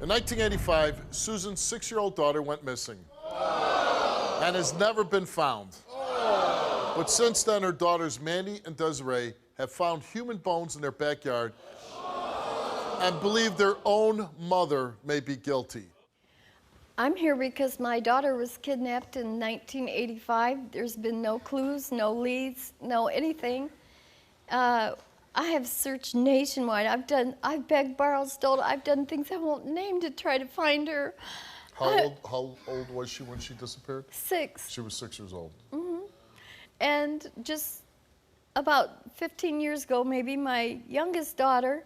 In 1985, Susan's 6-year-old daughter went missing and has never been found. But since then, her daughters Mandy and Desiree have found human bones in their backyard and believe their own mother may be guilty. I'm here because my daughter was kidnapped in 1985. There's been no clues, no leads, no anything. I have searched nationwide. I've begged, borrowed, stolen. I've done things I won't name to try to find her. How old was she when she disappeared? 6. She was 6 years old. Mm-hmm. And just about 15 years ago, maybe, my youngest daughter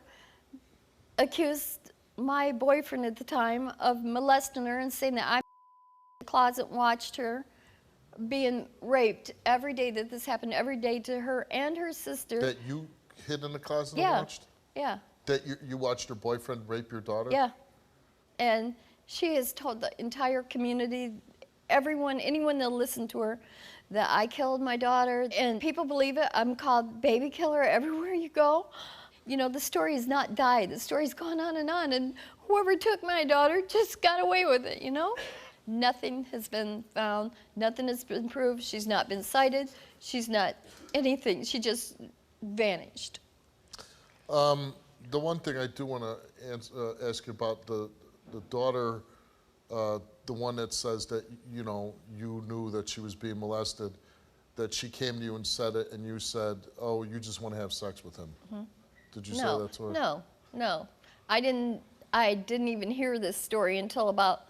accused my boyfriend at the time of molesting her and saying that I in the closet and watched her being raped every day that this happened, every day to her and her sister. That you hid in the closet and watched? Yeah. That you watched her boyfriend rape your daughter? Yeah. And she has told the entire community, everyone, anyone that'll listen to her, that I killed my daughter. And people believe it. I'm called baby killer everywhere you go. You know, the story has not died. The story's gone on. And whoever took my daughter just got away with it, you know? Nothing has been found. Nothing has been proved. She's not been cited. She's not anything. She just vanished. The one thing I do want to ask you about, the daughter, the one that says that, you know, you knew that she was being molested, that she came to you and said it, and you said, oh, you just want to have sex with him. Mm-hmm. Did you say that to her? No. I didn't even hear this story until about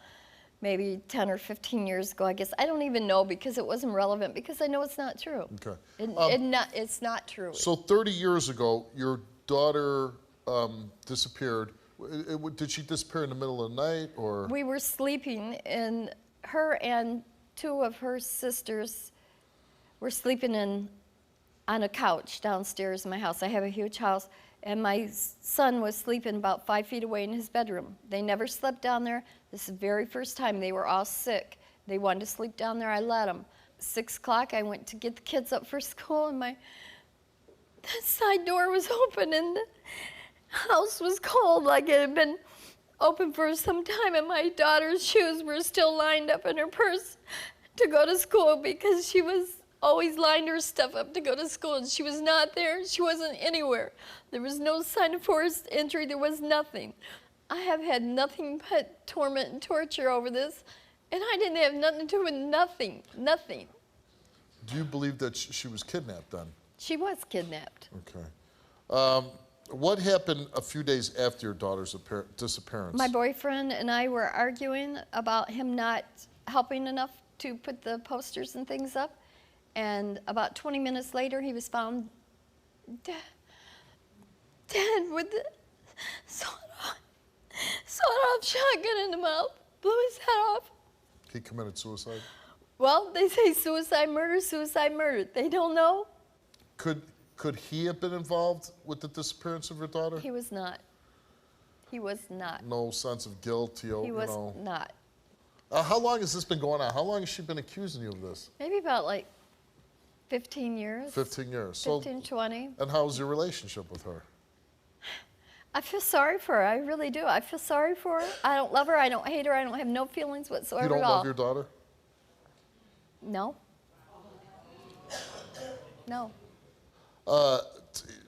maybe 10 or 15 years ago, I guess. I don't even know because it wasn't relevant, because I know it's not true. Okay. It's not true. So 30 years ago, your daughter disappeared. Did she disappear in the middle of the night, or? We were sleeping, and her and 2 of her sisters were sleeping on a couch downstairs in my house. I have a huge house. And my son was sleeping about 5 feet away in his bedroom. They never slept down there. This is the very first time. They were all sick. They wanted to sleep down there. I let them. 6 o'clock, I went to get the kids up for school, and the side door was open, and the house was cold, like it had been open for some time, and my daughter's shoes were still lined up in her purse to go to school, because she was always lined her stuff up to go to school, and she was not there. She wasn't anywhere. There was no sign of forced entry. There was nothing. I have had nothing but torment and torture over this, and I didn't have nothing to do with nothing. Do you believe that she was kidnapped then? She was kidnapped. Okay. What happened a few days after your daughter's disappearance? My boyfriend and I were arguing about him not helping enough to put the posters and things up. And about 20 minutes later, he was found dead with the sawed-off shotgun in the mouth, blew his head off. He committed suicide? Well, they say suicide, murder. They don't know. Could he have been involved with the disappearance of your daughter? He was not. He was not. No sense of guilt, He was not. How long has this been going on? How long has she been accusing you of this? Maybe about like 15 years. 15 years. 15, 20. And how's your relationship with her? I feel sorry for her. I really do. I feel sorry for her. I don't love her. I don't hate her. I don't have no feelings whatsoever at all. You don't at love your daughter? No. No.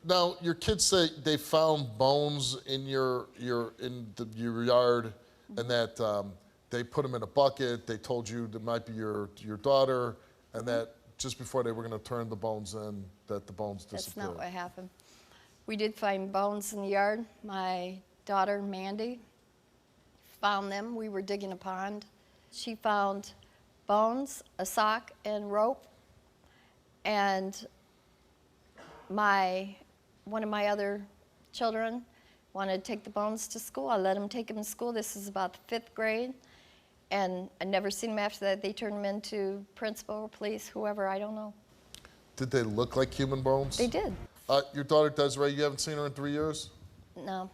Now, your kids say they found bones in your yard, and that they put them in a bucket. They told you that might be your daughter, and that just before they were going to turn the bones in, that the bones disappeared. That's not what happened. We did find bones in the yard. My daughter, Mandy, found them. We were digging a pond. She found bones, a sock, and rope. And one of my other children wanted to take the bones to school. I let him take them to school. This is about the 5th grade. And I never seen them after that. They turned them into principal or police, whoever, I don't know. Did they look like human bones? They did. Your daughter, Desiree, you haven't seen her in 3 years? No.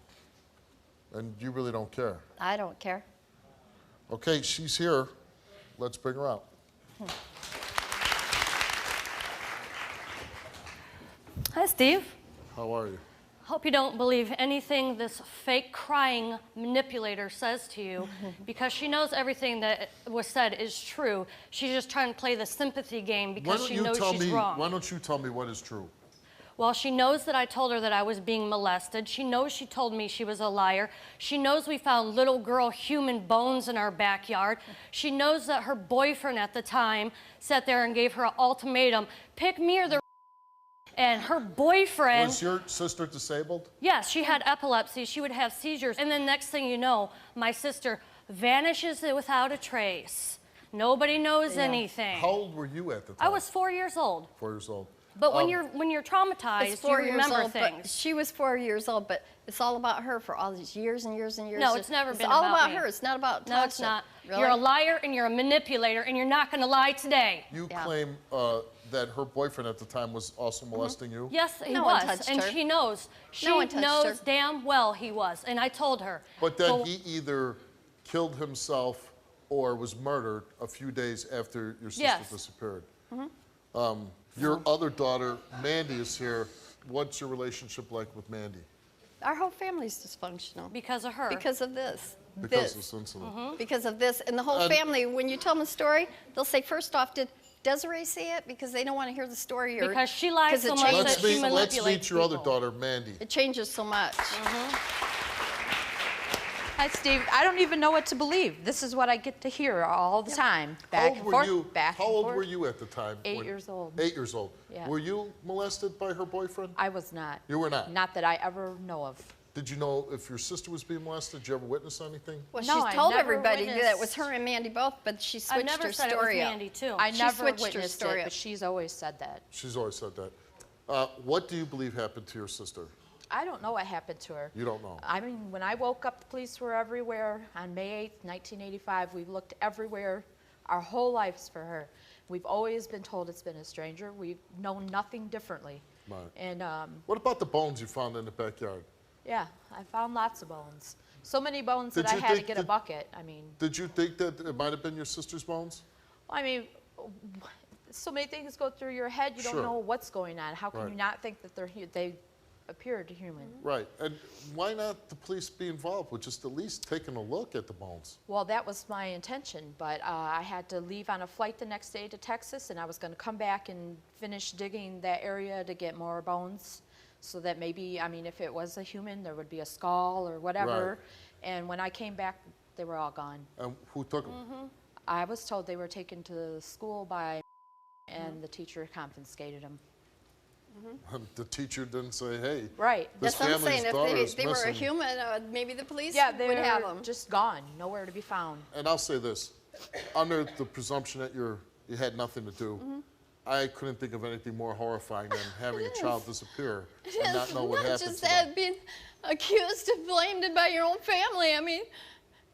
And you really don't care? I don't care. Okay, she's here. Let's bring her out. Hi, Steve. How are you? Hope you don't believe anything this fake crying manipulator says to you, because she knows everything that was said is true. She's just trying to play the sympathy game because she knows she's wrong. Why don't you tell me what is true? Well, she knows that I told her that I was being molested. She knows she told me she was a liar. She knows we found little girl human bones in our backyard. She knows that her boyfriend at the time sat there and gave her an ultimatum, pick me or the and her boyfriend... Was your sister disabled? Yes, she had epilepsy. She would have seizures. And then next thing you know, my sister vanishes without a trace. Nobody knows anything. How old were you at the time? I was 4 years old. 4 years old. But when you're traumatized, you remember things. But she was 4 years old, but it's all about her for all these years and years and years. No, it's never been all about about me. her. It's not about Tasha. No, it's not. Really? You're a liar and you're a manipulator and you're not going to lie today. You claim that her boyfriend at the time was also molesting you? Yes, he No one was, touched and her. she knows. She No one touched knows her. damn well he was, and I told her. But then he either killed himself or was murdered a few days after your sister disappeared. Your other daughter, Mandy, is here. What's your relationship like with Mandy? Our whole family's dysfunctional. Because of her. Because of this. Because of this incident. Because of this. And the whole family, when you tell them a story, they'll say, first off, did Desiree say it? Because they don't want to hear the story. Or, Because she lies so much that she Let's manipulates meet your other people. daughter, Mandy. it changes so much. Hi, Steve. I don't even know what to believe. This is what I get to hear all the time. Back and forth, back How and old forth. were you at the time? 8 years old. 8 years old. Yeah. Were you molested by her boyfriend? I was not. You were not? Not that I ever know of. Did you know if your sister was being molested? Did you ever witness anything? Well, No, she's I told never everybody that it was witnessed- her and Mandy both, but she I switched never her said it was story up. Mandy, too. I She never switched her witnessed story it, up. but she's always said that. She's always said that. What do you believe happened to your sister? I don't know what happened to her. You don't know. I mean, when I woke up, the police were everywhere. On May 8th, 1985, we've looked everywhere, our whole lives for her. We've always been told it's been a stranger. We've known nothing differently. Right. And What about the bones you found in the backyard? yeah, I found lots of bones. So many bones Did that I you had to think get a that- bucket. I mean, Did you think that it might have been your sister's bones? so many things go through your head. You Sure. don't know what's going on. How can Right. you not think that they appeared human? Right. And why not the police be involved with just at least taking a look at the bones? Well, that was my intention, but I had to leave on a flight the next day to Texas, and I was going to come back and finish digging that area to get more bones, so that maybe, I mean, if it was a human, there would be a skull or whatever. Right. And when I came back, they were all gone. And who took them? I was told they were taken to the school by, and the teacher confiscated them. The teacher didn't say, hey, Right. this That's what I'm family's saying. daughter If is they were a missing. human, maybe the police Yeah, would they have were them. just gone, nowhere to be found. And I'll say this, under the presumption that you had nothing to do, I couldn't think of anything more horrifying than having a child disappear and not know what Not happened just to them. that, being accused and blamed by your own family. I mean,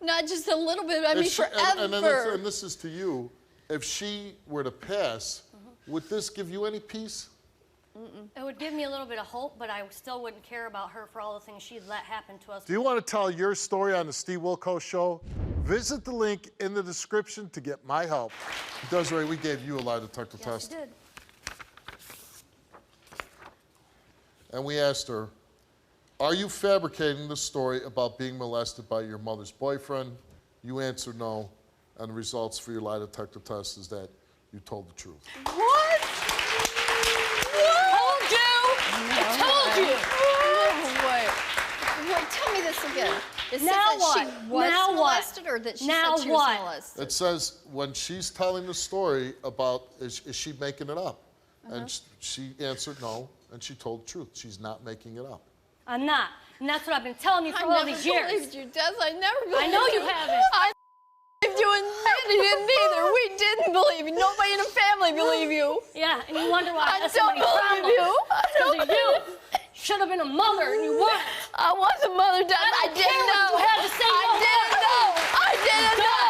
not just a little bit, I mean, If she- forever. and this is to you, if she were to pass, would this give you any peace? It would give me a little bit of hope, but I still wouldn't care about her for all the things she'd let happen to us. Do you want to tell your story on the Steve Wilkos Show? Visit the link in the description to get my help. Desiree, we gave you a lie detector Yes, test. you did. And we asked her, are you fabricating the story about being molested by your mother's boyfriend? You answered no, and the results for your lie detector test is that you told the truth. What? Told you! I told you! Oh, wait. Well, tell me this again. It said Now that what? she was Now what? molested, or that she Now said she what? was molested? It says when she's telling the story about, is she making it up? And she answered no, and she told the truth. She's not making it up. I'm not. And that's what I've been telling you for I all never these years. believed you, Des. I never believed I know you haven't. I believed you, and Mandy didn't either. We didn't believe you. Nobody in the family believed you. Yeah, and you wonder why I I have so don't many problems. believe you. I don't Because of you. Should have been a mother, and you weren't. I was a mother, Des. I don't didn't care know. what you had to say. I didn't know. I didn't know.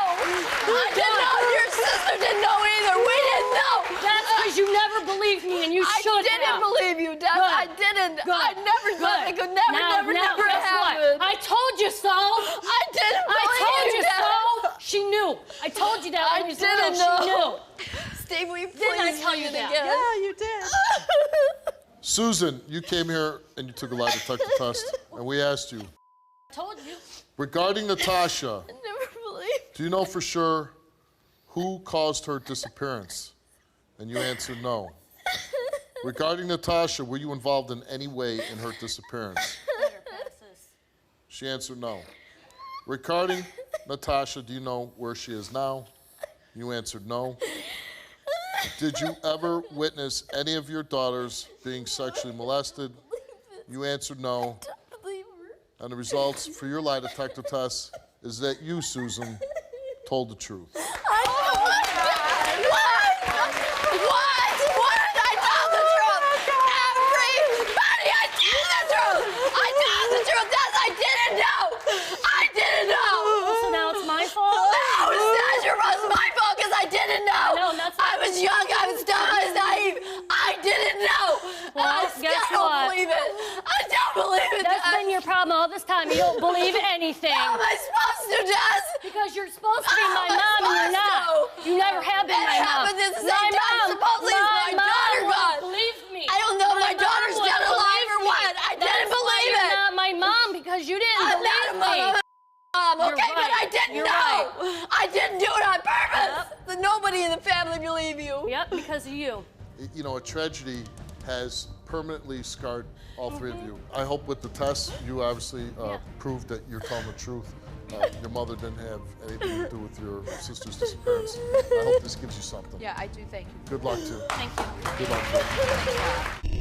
I didn't know. Your sister didn't know either. We didn't know. That's because you never believed me, and you I should didn't have. believe you, Des. Good. I didn't. Good. I never thought it could never, now, never guess happen. What? I told you so. I didn't I believe told you Des. so. She knew. I told you that I when we was didn't little. She know. knew. Steve, will you Didn't I please tell read you it that? again? Yeah, you did. Susan, you came here and you took a lie detector test, and we asked you, I told you. regarding Natasha, I never believed. do you know for sure who caused her disappearance? And you answered no. Regarding Natasha, were you involved in any way in her disappearance? Better passes. She answered no. Regarding Natasha, do you know where she is now? You answered no. Did you ever witness any of your daughters being sexually molested? You answered no. And the results for your lie detector test is that you, Susan, told the truth. What? What did I tell the truth? Everybody, I tell the truth. I tell the truth. Yes, I didn't know. I didn't know. So now it's my fault? No, it's not your fault. It's my fault because I didn't know. No, that's I was young. I was dumb. I was naive. I didn't know. Well, I still guess don't what? believe it. I don't believe it. That's Dad. been your problem all this time. You don't believe anything. How am I supposed to, Jess? Because you're supposed to be How my am I mom and you're not. supposed to? You never have been That my mom. happened at the My same time. mom, Supposedly it's my daughter won't gone. believe me. I don't know if my mom daughter's won't dead or alive or believe me. what. I didn't That's why believe you're it. not my mom because you didn't I'm not believe a me. mom. I'm You're okay, but right. I didn't You're know. right. I didn't do it on purpose. Nobody in the family believe you. Yep, because of you. You know, a tragedy has permanently scarred all three of you. I hope with the test, you obviously proved that you're telling the truth. Your mother didn't have anything to do with your sister's disappearance. I hope this gives you something. Yeah, I do. Thank you. Good luck, too. Thank you. Good luck, too.